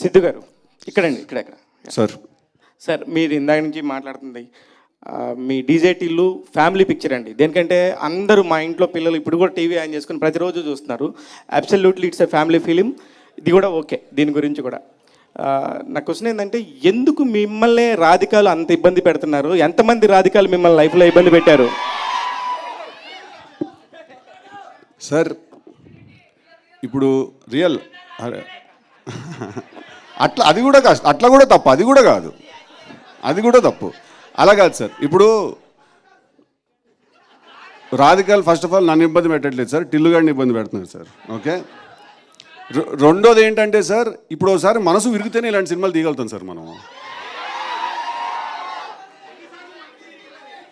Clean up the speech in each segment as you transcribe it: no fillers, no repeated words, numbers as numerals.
సిద్ధు గారు ఇక్కడండి ఇక్కడ sir sir మీరు ఇందాక నుంచి మాట్లాడుతుంది మీ డీజే టిల్లు ఫ్యామిలీ పిక్చర్ అండి. దేనికంటే అందరూ మా ఇంట్లో పిల్లలు ఇప్పుడు కూడా టీవీ ఆన్ చేసుకుని ప్రతిరోజు చూస్తున్నారు. Absolutely it's a family film. ఇది కూడా ఓకే. దీని గురించి కూడా నా క్వశ్చన్ ఏంటంటే, ఎందుకు మిమ్మల్ని రాధికాలు అంత ఇబ్బంది పెడుతున్నారు? ఎంతమంది రాధికాలు మిమ్మల్ని లైఫ్లో ఇబ్బంది పెట్టారు? సార్ ఇప్పుడు రియల్ అట్లా అది కూడా కాదు, అట్లా కూడా తప్పు, అది కూడా కాదు, అది కూడా తప్పు. అలా కాదు సార్. ఇప్పుడు రాధికాలు ఫస్ట్ ఆఫ్ ఆల్ నన్ను ఇబ్బంది పెట్టట్లేదు సార్, టిల్లు గారిని ఇబ్బంది పెడుతున్నారు సార్. ఓకే. రెండోది ఏంటంటే సార్, ఇప్పుడు ఒకసారి మనసు విరిగితేనే ఇలాంటి సినిమాలు తీయగలుగుతాం సార్ మనం.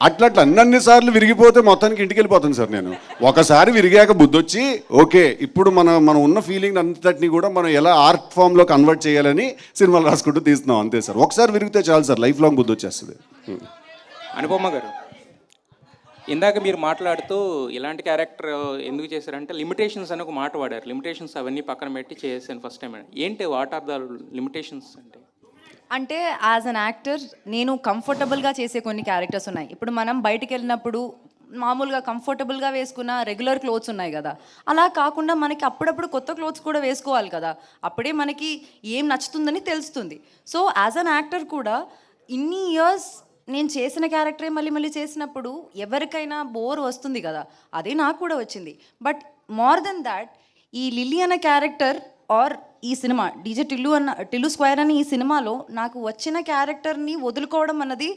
అట్లా అన్నన్నిసార్లు విరిగిపోతే మొత్తానికి ఇంటికి వెళ్ళిపోతాను సార్ నేను. ఒకసారి విరిగాక బుద్ధి వచ్చి ఓకే ఇప్పుడు మనం ఉన్న ఫీలింగ్ అంతటిని కూడా మనం ఎలా ఆర్ట్ ఫామ్లో కన్వర్ట్ చేయాలని సినిమాలు రాసుకుంటూ తీస్తున్నాం అంతే సార్. ఒకసారి విరిగితే చాలు సార్, లైఫ్ లాంగ్ బుద్ధి వచ్చేస్తుంది. అనుపమ గారు, ఇందాక మీరు మాట్లాడుతూ ఇలాంటి క్యారెక్టర్ ఎందుకు చేశారంటే లిమిటేషన్స్ అని ఒక మాట వాడారు. లిమిటేషన్స్ అవన్నీ పక్కన పెట్టి చేసాను ఫస్ట్ టైం. ఏంటి వాట్ ఆర్ ద లిమిటేషన్స్ అంటే యాజ్ అన్ యాక్టర్ నేను కంఫర్టబుల్గా చేసే కొన్ని క్యారెక్టర్స్ ఉన్నాయి. ఇప్పుడు మనం బయటికి వెళ్ళినప్పుడు మామూలుగా కంఫర్టబుల్గా వేసుకున్న రెగ్యులర్ క్లోత్స్ ఉన్నాయి కదా, అలా కాకుండా మనకి అప్పుడప్పుడు కొత్త క్లోత్స్ కూడా వేసుకోవాలి కదా, అప్పుడే మనకి ఏం నచ్చుతుందని తెలుస్తుంది. సో యాజ్ అన్ యాక్టర్ కూడా ఇన్ని ఇయర్స్ నేను చేసిన క్యారెక్టరే మళ్ళీ మళ్ళీ చేసినప్పుడు ఎవరికైనా బోర్ వస్తుంది కదా, అదే నాకు కూడా వచ్చింది. బట్ మోర్ దెన్ దాట్, ఈ లిల్లీ అనే క్యారెక్టర్ ఆర్ ఈ సినిమా డీజే టిల్లు స్క్వేర్ అని ఈ సినిమాలో నాకు వచ్చిన క్యారెక్టర్ని వదులుకోవడం అన్నది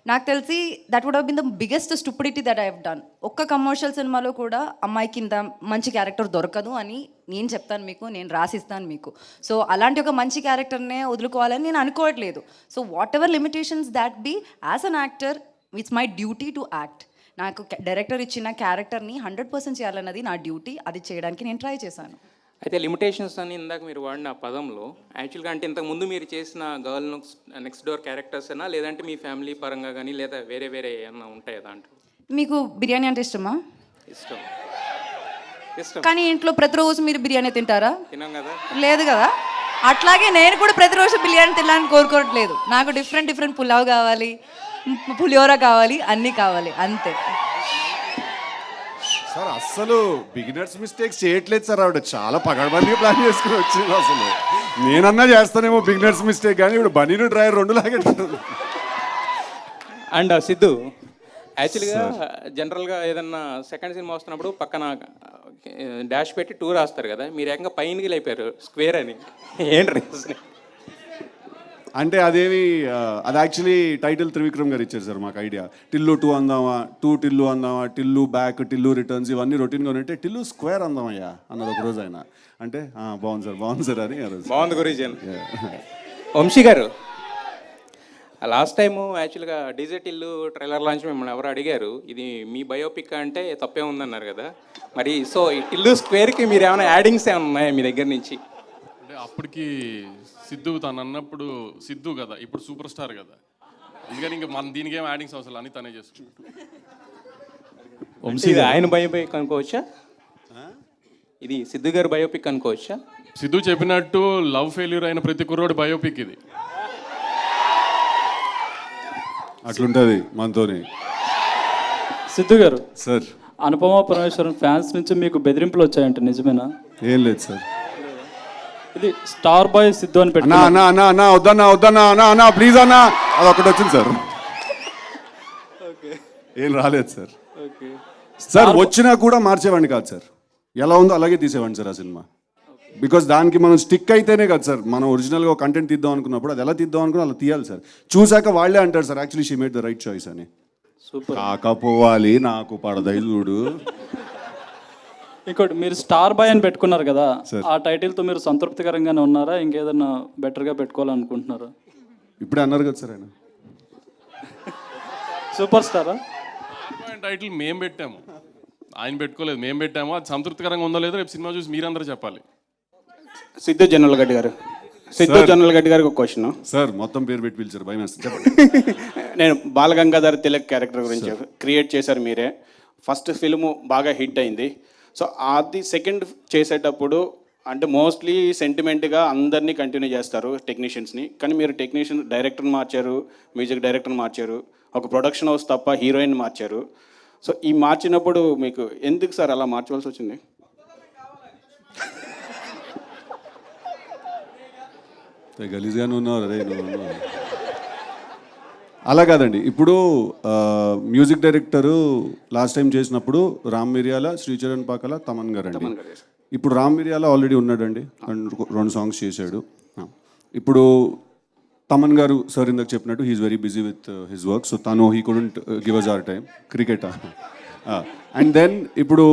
నాకు తెలిసి that would have been the biggest stupidity that I have done. ఒక్క కమర్షియల్ సినిమాలో కూడా అమ్మాయికి ఇంత మంచి క్యారెక్టర్ దొరకదు అని నేను చెప్తాను మీకు, నేను రాసిస్తాను మీకు. సో అలాంటి ఒక మంచి క్యారెక్టర్నే వదులుకోవాలని నేను అనుకోవట్లేదు. So whatever limitations that be, as an actor it's my duty to act. నాకు డైరెక్టర్ ఇచ్చిన క్యారెక్టర్ని 100% చేయాలన్నది నా డ్యూటీ. అది చేయడానికి నేను ట్రై చేశాను. అయితే లిమిటేషన్స్ అని ఇందాక మీరు వాడిన పదంలో యాక్చువల్గా అంటే ఇంతకుముందు మీరు చేసిన గర్ల్ నెక్స్ట్ డోర్ క్యారెక్టర్స్ అయినా లేదంటే మీ ఫ్యామిలీ పరంగా కానీ లేదా వేరే వేరే ఏమన్నా ఉంటాయా దాంట్లో? మీకు బిర్యానీ అంటే ఇష్టమా? ఇష్టం. ఇష్టం. కానీ ఇంట్లో ప్రతిరోజు మీరు బిర్యానీ తింటారా? తినాం కదా. లేదు కదా. అట్లాగే నేను కూడా ప్రతిరోజు బిర్యానీ తినాలని కోరుకోవట్లేదు. నాకు డిఫరెంట్ పులావ్ కావాలి, పులిహోర కావాలి, అన్నీ కావాలి, అంతే. సార్ అస్సలు బిగినర్స్ మిస్టేక్స్ చేయట్లేదు సార్. ఆవిడ చాలా పగడబందిగా ప్లాన్ చేసుకుని వచ్చింది. అసలు నేనన్నా చేస్తానేమో బిగినర్స్ మిస్టేక్, కానీ ఇప్పుడు బనీను డ్రైవర్ రెండు లాగేటట్టు. అండ్ సిద్ధు, యాక్చువల్గా జనరల్గా ఏదన్నా సెకండ్ సినిమా వస్తున్నప్పుడు పక్కన డాష్ పెట్టి టూ రాస్తారు కదా, మీరు ఏకంగా పైనకి లేపారు స్క్వేర్ అని. ఏంటి రీజన్? అంటే అదేమి అది యాక్చువల్లీ టైటిల్ త్రివిక్రమ్ గారు ఇచ్చారు సార్ మాకు ఐడియా. టిల్లు 2 అందామా, టిల్లు అందామా, టిల్లు బ్యాక్, టిల్లు రిటర్న్స్, ఇవన్నీ రొటీన్గా ఉంటే టిల్లు స్క్వేర్ అందామయ్యా అన్నది ఒక రోజు ఆయన. అంటే బాగుంది సార్ అని. బాగుంది గురించి. వంశీ గారు, లాస్ట్ టైము యాక్చువల్గా డీజే టిల్లు ట్రైలర్ లాంచ్ మిమ్మల్ని ఎవరు అడిగారు, ఇది మీ బయోపిక్ అంటే తప్పే ఉందన్నారు కదా. మరి సో ఈ టిల్లు స్క్వేర్కి మీరు ఏమైనా యాడింగ్స్ ఏమైనా ఉన్నాయా మీ దగ్గర నుంచి? అంటే అప్పటికి సిద్ధు తను అన్నప్పుడు సిద్ధు కదా, ఇప్పుడు సూపర్ స్టార్ కదా, అందుకని ఇంకా మన దీనికి ఏం యాడింగ్స్ అవసరం అని తనే చేసుకుంటాడు. ఇది ఆయన బయోపిక్ అనుకోవచ్చా? ఇది సిద్ధు గారు బయోపిక్ అనుకోవచ్చా? సిద్ధు చెప్పినట్టు లవ్ ఫెయిల్యూర్ అయిన ప్రతి కుర్రోడి బయోపిక్ ఇది. అట్లుంటుంది మనతోని. సిద్ధు గారు సార్, అనుపమ పరమేశ్వరన్ ఫ్యాన్స్ నుంచి మీకు బెదిరింపులు వచ్చాయంట, నిజమేనా? ఏం లేదు సార్. ఇది స్టార్ బాయ్ సిద్ధు అని పెట్టినా వద్దన్నా ప్లీజ్ అన్నా, అది ఒకటి వచ్చింది సార్. ఏం రాలేదు సార్. సార్ వచ్చినా కూడా మార్చేవాడిని కాదు సార్, ఎలా ఉందో అలాగే తీసేవాడిని సార్ ఆ సినిమా. బికాస్ దానికి మనం స్టిక్ అయితేనే కదా సార్ మనం ఒరిజినల్గా కంటెంట్ తీద్దాం అనుకున్నప్పుడు అది ఎలా తీద్దాం అనుకున్నా అలా తీయాలి సార్. చూసాక వాళ్ళే అంటారు sir actually she made the right choice అని. కాకపోవాలి నాకు పడదైదుడు. ఇంకోటి, మీరు స్టార్ బాయ్ అని పెట్టుకున్నారు కదా, ఆ టైటిల్తో మీరు సంతృప్తికరంగానే ఉన్నారా? ఇంకేదన్నా బెటర్గా పెట్టుకోవాలనుకుంటున్నారా? ఇప్పుడే అన్నారు కదా సార్ ఆయన సూపర్ స్టారా. టైటిల్ మేము పెట్టాము, ఆయన పెట్టుకోలేదు, మేము పెట్టాము. అది సంతృప్తికరంగా ఉందో లేదో రేపు సినిమా చూసి మీరందరూ చెప్పాలి. సిద్ధు జొన్నలగడ్డ గారు, సిద్ధు జొన్నలగడ్డ గారికి ఒక క్వశ్చన్ సార్. మొత్తం పేరు పెట్టి పిలిచారు, భయం వేస్తుంది, చెప్పండి. నేను బాలగంగాధర్ తిలక్ క్యారెక్టర్ గురించి క్రియేట్ చేశారు మీరే. ఫస్ట్ ఫిల్ము బాగా హిట్ అయింది. సో అది సెకండ్ చేసేటప్పుడు అంటే మోస్ట్లీ సెంటిమెంట్గా అందరినీ కంటిన్యూ చేస్తారు టెక్నీషియన్స్ని, కానీ మీరు డైరెక్టర్ని మార్చారు, మ్యూజిక్ డైరెక్టర్ని మార్చారు, ఒక ప్రొడక్షన్ హౌస్ తప్ప హీరోయిన్ మార్చారు. సో ఈ మార్చినప్పుడు మీకు ఎందుకు సార్ అలా మార్చవలసి వచ్చింది? గలీజ్గానే ఉన్నారు అరే నువ్వు. అలా కాదండి, ఇప్పుడు మ్యూజిక్ డైరెక్టరు లాస్ట్ టైం చేసినప్పుడు రామ్ మిరియాల, శ్రీచరణ్ పాకల, తమన్ గారు అండి. ఇప్పుడు రామ్ మిరియాల ఆల్రెడీ ఉన్నాడండి, 2 సాంగ్స్ చేశాడు. ఇప్పుడు తమన్ గారు సార్ ఇందాక చెప్పినట్టు he is very busy with his work, so తను he couldn't give us our time cricket. And then ఇప్పుడు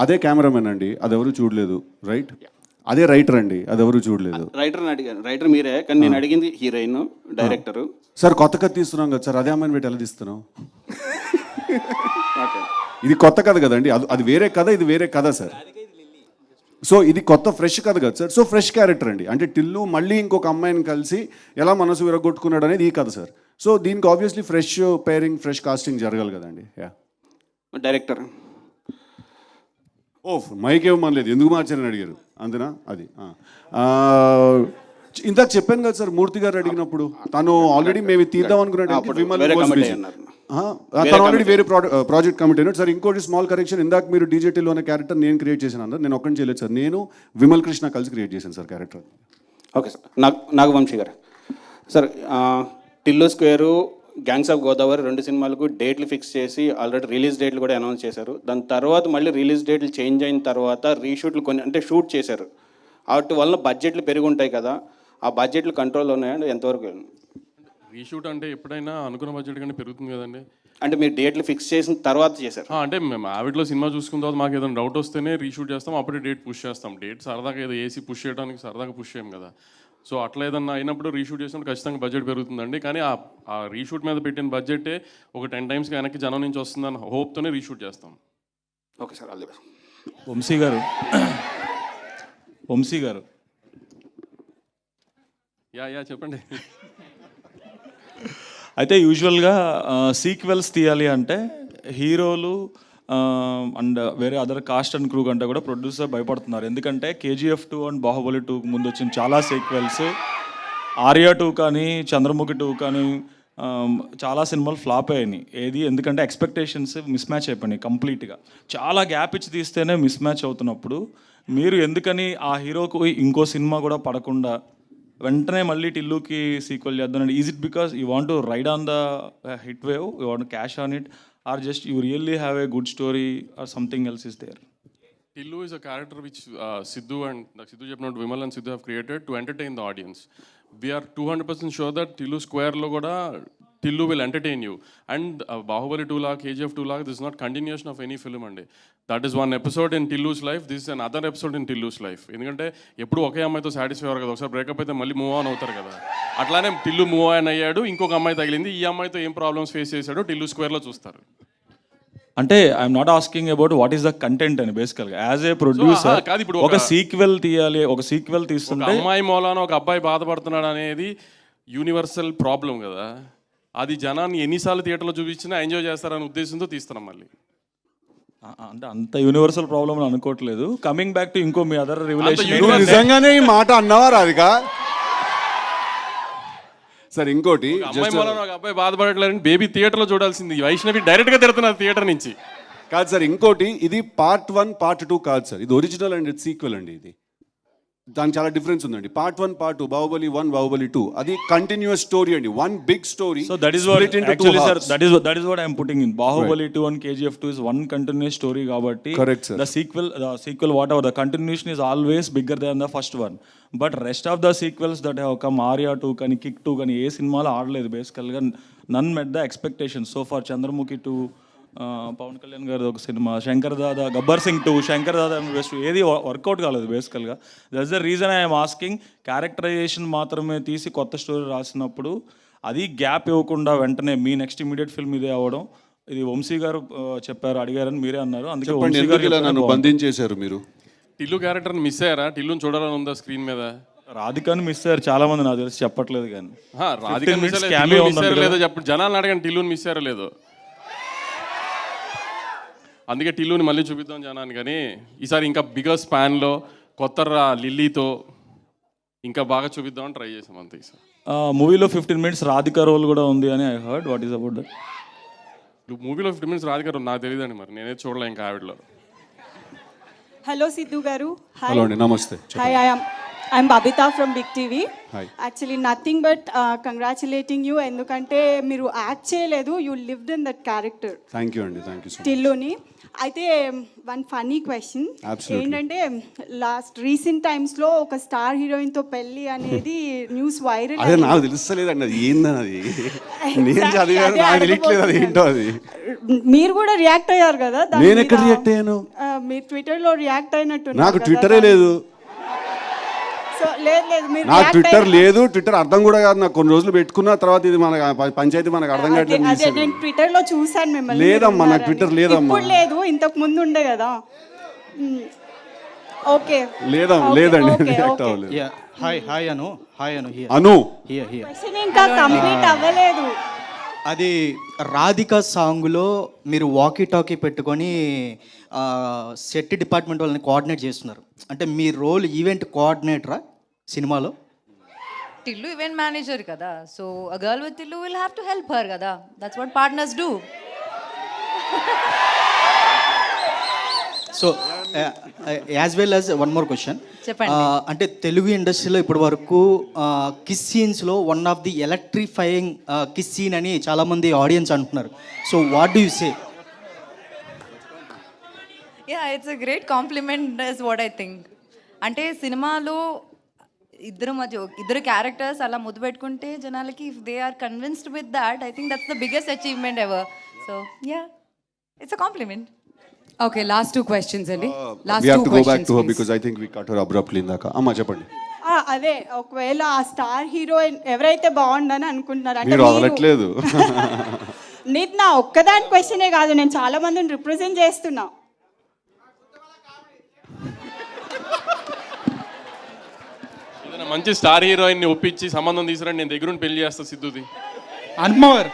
అదే కెమెరామెన్ అండి, అదెవరు చూడలేదు, రైట్? అదే రైటర్ అండి, అదెవరు చూడలేదు. రైటర్ని అడిగాను, రైటర్ మీరే, కానీ నేను అడిగింది హీరోయిన్, డైరెక్టరు. సార్ కొత్త కథ తీస్తున్నాం కదా సార్, అదే అమ్మాయిని పెట్టి ఎలా తీస్తున్నాం? ఓకే, ఇది కొత్త కథ కదండి, అది వేరే కథ, ఇది వేరే కథ సార్. సో ఇది కొత్త ఫ్రెష్ కథ కదా సార్, సో ఫ్రెష్ క్యారెక్టర్ అండి. అంటే టిల్లు మళ్ళీ ఇంకొక అమ్మాయిని కలిసి ఎలా మనసు విరగొట్టుకున్నాడు అనేది ఈ కథ సార్. సో దీనికి obviously fresh pairing, fresh casting జరగాలి కదండి. Yeah, director. ఓ మైక్ ఇవ్వమనలేదు, ఎందుకు మార్చారని అడిగారు అంతేనా? అది ఇందాక చెప్పాను కదా సార్, మూర్తి గారు అడిగినప్పుడు తను ఆల్రెడీ మేము తీద్దాం అనుకున్నట్టు విమల్ తను ఆల్రెడీ వేరే ప్రాజెక్ట్ కమిట్ అయినాడు సార్. ఇంకోటి స్మాల్ కరెక్షన్, ఇందాక మీరు డీజేటీలో అనే క్యారెక్టర్ నేను క్రియేట్ చేశాను అన్నారు, నేను ఒక్కడిని చేయలేదు సార్, నేను విమల్ కృష్ణ కలిసి క్రియేట్ చేశాను sir character. Okay sir. Nagavamshi గారు sir, Tillu square, gangs of Godavari 2 సినిమాలకు డేట్లు ఫిక్స్ చేసి ఆల్రెడీ రిలీజ్ డేట్లు కూడా అనౌన్స్ చేశారు. దాని తర్వాత మళ్ళీ రిలీజ్ డేట్లు చేంజ్ అయిన తర్వాత రీషూట్లు కొన్ని అంటే షూట్ చేశారు, వాటి వల్ల బడ్జెట్లు పెరిగి ఉంటాయి కదా, ఆ బడ్జెట్లు కంట్రోల్ ఉన్నాయండి ఎంతవరకు? రీషూట్ అంటే ఎప్పుడైనా అనుకున్న బడ్జెట్ కంటే పెరుగుతుంది కదండి. అంటే మీరు డేట్లు ఫిక్స్ చేసిన తర్వాత చేశారు? అంటే మేము ఆవిడలో సినిమా చూసుకున్న తర్వాత మాకు ఏదైనా డౌట్ వస్తేనే రీషూట్ చేస్తాం, అప్పుడే డేట్ పుష్ చేస్తాం. డేట్ సరదాగా ఏదో ఏసీ పుష్ చేయడానికి సరదాగా పుష్ చేయం కదా. సో అట్లా ఏదన్నా అయినప్పుడు రీషూట్ చేసినప్పుడు ఖచ్చితంగా బడ్జెట్ పెరుగుతుందండి. కానీ ఆ రీషూట్ మీద పెట్టిన బడ్జెటే ఒక 10 times వెనక్కి జనం నుంచి వస్తుందని హోప్తోనే రీషూట్ చేస్తాం. Okay sir, all the best. Vamshi గారు యా చెప్పండి. అయితే యూజువల్గా సీక్వెల్స్ తీయాలి అంటే హీరోలు అండ్ వేరే అదర్ కాస్ట్ అండ్ క్రూ కంటే కూడా ప్రొడ్యూసర్ భయపడుతున్నారు. ఎందుకంటే KGF 2 అండ్ బాహుబలి 2 ముందు వచ్చిన చాలా సీక్వెల్స్, ఆర్యా 2 కానీ చంద్రముఖి 2 కానీ చాలా సినిమాలు ఫ్లాప్ అయ్యాయి. ఏది ఎందుకంటే ఎక్స్పెక్టేషన్స్ మిస్ మ్యాచ్ అయిపోయినాయి కంప్లీట్గా. చాలా గ్యాప్ ఇచ్చి తీస్తేనే మిస్ మ్యాచ్ అవుతున్నప్పుడు మీరు ఎందుకని ఆ హీరోకు ఇంకో సినిమా కూడా పడకుండా వెంటనే మళ్ళీ టిల్లుకి సీక్వెల్ చేద్దాం? Is it because you want to ride on the hit wave, you want cash on it, or just you really have a good story or something else is there? Tillu is a character which Sidhu చెప్పినట్టు Vimal and Sidhu have created to entertain the audience. We are 200% sure that Tillu Square lo kuda Tillu will entertain you. And Bahubali 2 laga, KGF 2 laga, this is not continuation of any film andi. That is one episode in Tillu's life. This is another episode in Tillu's life. ఎందుకంటే ఎప్పుడు ఒకే అమ్మాయితో satisfy అవ్వరు కదా, ఒకసారి breakup అయితే మళ్ళీ move on అవుతారు కదా. అట్లానే టిల్లు మూవ్ ఆన్ అయ్యాడు, ఇంకొక అమ్మాయి తగిలింది, ఈ అమ్మాయితో ఏం ప్రాబ్లమ్స్ ఫేస్ చేశాడో Tillu Square లో చూస్తారు. అంటే I'm not asking about what is the content అని, బేసికల్గా యాజ్ ఏ ప్రొడ్యూసర్ కాదు, ఇప్పుడు ఒక సీక్వెల్ తీయాలి, ఒక సీక్వెల్ తీస్తుంటే అమ్మాయి మూలాన ఒక అబ్బాయి బాధపడుతున్నాడు అనేది యూనివర్సల్ ప్రాబ్లం కదా. అది జనాన్ని ఎన్నిసార్లు థియేటర్లో చూపించినా ఎంజాయ్ చేస్తారనే ఉద్దేశంతో తీస్తున్నాం మళ్ళీ. అంటే అంత యూనివర్సల్ ప్రాబ్లం అని అనుకోవట్లేదు. కమింగ్ బ్యాక్ టు ఇంకో మీ అదర్ రివల్యూషన్, నిజంగానే ఈ మాట అన్నావా రాధికా? సార్ ఇంకోటి, అమ్మాయి మూలాన ఒక అబ్బాయి బాధపడట్లేదని బేబీ థియేటర్లో చూడాల్సింది, వైష్ణవి డైరెక్ట్గా తిడుతున్నారు థియేటర్ నుంచి. కాదు సార్, ఇంకోటి, ఇది పార్ట్ 1 పార్ట్ 2 కాదు సార్, ఇది ఒరిజినల్ అండ్ సీక్వెల్ అండి. ఇది దానికి చాలా డిఫరెన్స్ ఉందండి. పార్ట్ 1 పార్ట్ 2, బాహుబలి 1 బాహుబలి 2, అది కంటిన్యూస్ స్టోరీ అండి, one big story. So that is what actually sir, that is what I'm putting in. Baahubali 2 and KGF 2 is one continuous story కాబట్టి correct sir. the sequel whatever the continuation is always bigger than the first one, but rest of the sequels that have come, Arya 2 కానీ Kick 2 కానీ ఏ సినిమాలో ఆడలేదు బేసికల్గా. None met the expectation so far. Chandramukhi 2, Pawan Kalyan గారి ఒక సినిమా, Shankar Dada, Gabbar Singh 2, Shankar Dada best, ఏది work out కాలేదు బేసికల్గా. That's the reason I'm asking. Characterisation మాత్రమే తీసి కొత్త స్టోరీ రాసినప్పుడు అది గ్యాప్ ఇవ్వకుండా వెంటనే మీ నెక్స్ట్ ఇమీడియట్ ఫిల్మ్ ఇదే అవ్వడం, ఇది వంశీ గారు చెప్పారు, అడిగారని మీరే అన్నారు. అందుకే వంశీ గారు నన్ను బంధించేశారు మీరు. టిల్లు క్యారెక్టర్ని మిస్ అయ్యారా? టిల్లుని చూడాలని ఉందా స్క్రీన్ మీద? రాధికాని మిస్ అయ్యారు చాలా మంది, నాకు తెలిసి చెప్పట్లేదు కానీ. రాధిక మిస్ అయ్యారో లేదో చెప్పండి, జనాలను అడగండి టిల్లుని మిస్ అయ్యారో లేదో. అందుకే టిల్లుని మళ్ళీ చూపిద్దాం జనాన్ని. కానీ ఈసారి ఇంకా బిగ్గర్ స్పాన్లో కొత్త లిల్లీతో ఇంకా బాగా చూపిద్దామని ట్రై చేసాం అంతే సార్. మూవీలో 15 minutes రాధిక రోల్ కూడా ఉంది అని I heard. What is about that? మూవీలో 15 minutes రాధికారు నాకు తెలియదండి, మరి నేనే చూడలే ఇంకా ఆవిడలో. హలో సిద్ధు గారు. హలో అండి, నమస్తే. Hi, I'm Babita from big TV. Hi. Actually nothing but congratulating you, ఎందుకంటే మీరు యాక్ట్ చేయలేదు, you lived in that character. Thank you అండి, థ్యాంక్ యూ సో మచ్. టిల్లుని. అయితే వన్ ఫన్నీ క్వశ్చన్ ఏంటంటే, రీసెంట్ టైమ్స్లో ఒక స్టార్ హీరోయిన్తో పెళ్ళి అనేది న్యూస్ వైరల్. అదే నాకు తెలుస్తలేదండి అది ఏందని, అది నేను చదివాను, నాకు తెలియట్లేదు అది ఏంటో. అది మీరు కూడా రియాక్ట్ అయ్యారు కదా దాని నేను ఎక్కడ మీద. రియాక్ట్ అయ్యాను? మీరు ట్విట్టర్లో రియాక్ట్ అయినట్టు. నాకు ట్విట్టరే లేదు. సో లేదు, మీరు నాకు react ట్విట్టర్ అయ్యారు. లేదు, ట్విట్టర్ అర్థం కూడా కాదు నాకు. కొన్ని రోజులు పెట్టుకున్న తర్వాత ఇది మన పంచాయతీ మనకు అర్థం అదే కావట్లేదు. నేను ట్విట్టర్ లో చూసాను మిమ్మల్ని. లేదమ్మా, మీరు నాకు ట్విట్టర్ ఉన్నారని. లేదమ్మా. ఇప్పుడు లేదు, ఇంతకు ముందు ఉండే కదా. ఓకే, లేదమ్మా, లేదండి, ఓకే, రియాక్ట్ ఓకే. అవ్వలేదు. Hi Anu here Anu here question ఇంకా కంప్లీట్ అవ్వలేదు. అది రాధిక సాంగ్లో మీరు వాకీ టాకీ పెట్టుకొని సెట్ డిపార్ట్మెంట్ వాళ్ళని కోఆర్డినేట్ చేస్తున్నారు. అంటే మీ రోల్ ఈవెంట్ కోఆర్డినేటరా సినిమాలో? టిల్లు ఈవెంట్ మేనేజర్ కదా, so a girl with Tillu will have to help her కదా. That's what partners do. So as well as one more question. చెప్పండి. అంటే తెలుగు ఇండస్ట్రీలో ఇప్పటి వరకు కిస్ సీన్స్లో one of the electrifying kiss scene అని చాలామంది ఆడియన్స్ అంటున్నారు. So what do you say? Yeah, it's a great compliment is what I think. అంటే సినిమాలో ఇద్దరు క్యారెక్టర్స్ అలా ముద్దు పెట్టుకుంటే జనాలకి if they are convinced with that, I think that's the biggest achievement ever. So yeah, it's a compliment. Okay, last 2 questions అండి. we have to go back to her because I think we cut her abruptly ఇందాక. అమ్మా చెప్పండి. అదే, ఒకవేళ ఆ star heroine ఎవరైతే బాగుండని అనుకుంటున్నారు అంటే మీరు వదలట్లేదు. నీది నా ఒక్కదాని క్వశ్చనే కాదు, నేను చాలా మందిని రిప్రజెంట్ చేస్తున్నా. ఏదైనా మంచి స్టార్ హీరోయిన్ని ఒప్పించి సంబంధం తీసుకురండి, నేను దగ్గరుండి పెళ్లి చేస్తా సిద్ధుది. అన్మవర్